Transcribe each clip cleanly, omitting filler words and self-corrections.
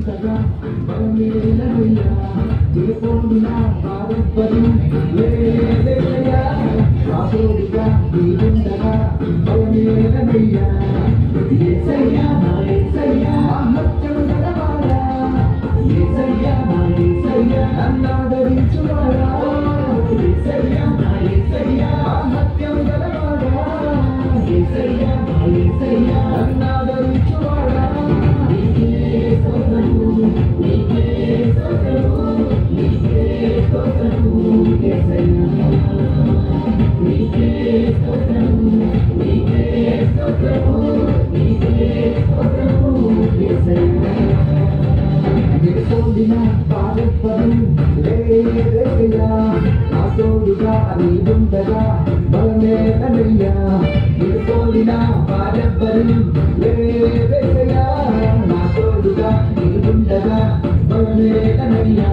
నీవుండగా బలమేలనయ్యా తిరుపోడిన భారత్పరి లేదయ్యా నా తోడుగా నీవుండగా బలమేలనయ్యా యేసయ్యా నా యేసయ్యా మహత్యం గలవాడా యేసయ్యా నా యేసయ్యా నన్నాదరించువాడా యేసయ్యా నా యేసయ్యా మహత్యం గలవాడా యేసయ్యా నా యేసయ్యా నన్నాదరించువాడా నీకే స్తోత్రము నీకే స్తోత్రము నీకే స్తోత్రము యేసయ్యా నీకే స్తోత్రము నీకే స్తోత్రము నీకే స్తోత్రము యేసయ్యా నిలుపొందిన పాదపదం లేదయ్యా నా తోడుగా నీవుండగా బలమేలనయ్యా నిలుపొందిన పాదపదం లేదయ్యా నా తోడుగా నీవుండగా బలమేలనయ్యా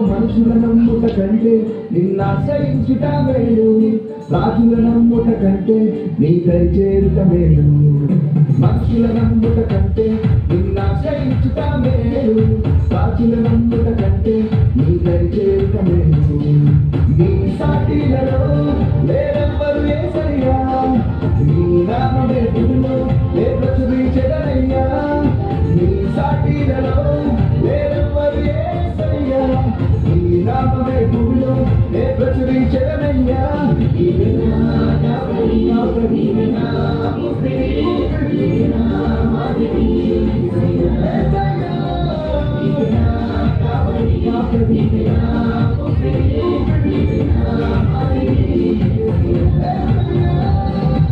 మనుషుల నమ్ముట కంటే నిన్నాశ్రయించుట మేలు రాజుల నమ్ముట కంటే నీ దరి చేరుట మేలు మనుషుల నమ్ముట కంటే నిన్నాశ్రయించుట మేలు రాజుల నమ్ముట కంటే నీ దరి చేరుట మేలు నీ సాటిలలో లేరెవ్వరు యేసయ్యా నీ నామమే భూమిలో ప్రచురించెదనయ్యా నీ సాటిలలో లేరెవ్వరు యేసయ్యా నీ నామమే భూమిలో ప్రచురించెదనయ్యా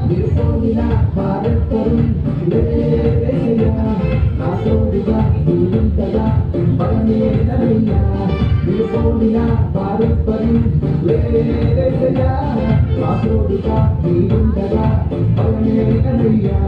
నిలుపొందిన భారత్పరి లేదయ్యా నా తోడుగా నీవుండగా బలమేలనయ్యా నిలుపొందిన భారత్పరి లేదయ్యా నా తోడుగా నీవుండగా బలమేలనయ్యా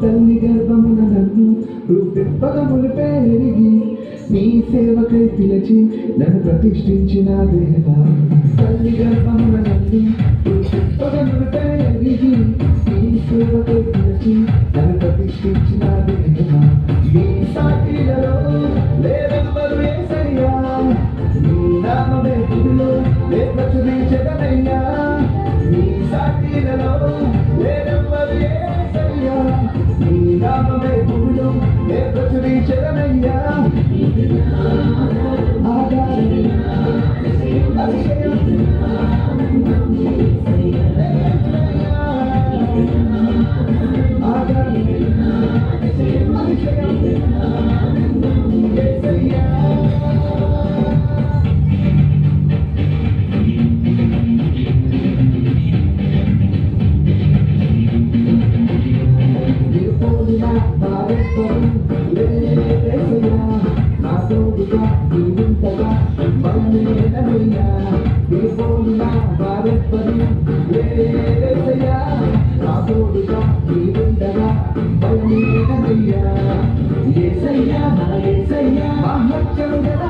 తల్లి గర్భమున నన్ను రూపెప్పగములు పెరిగి నీ సేవకై పిలిచి నన్ను ప్రతిష్ఠించిన దేవా తల్లి గర్భమున నన్ను రూపెప్పగములు పెరిగి నీ సేవకై పిలిచి నన్ను ప్రతిష్ఠించిన దేవా నీ సాటిలలో లేరెవ్వరు యేసయ్యా నీ నామమే భూమిలో ప్రచురించెదనయ్యా నీ సాటిలలో లేరెవ్వరు యేసయ్యా నీ నామమే భూమిలో ప్రచురించెదనయ్యా నా తోడుగా నీవుండగా బలమేలనయ్యా నిలుపొందిన భారత్పరి లేదయ్యా నా తోడుగా నీవుండగా బలమేలనయ్యా యేసయ్యా నా యేసయ్యా మహత్యం గల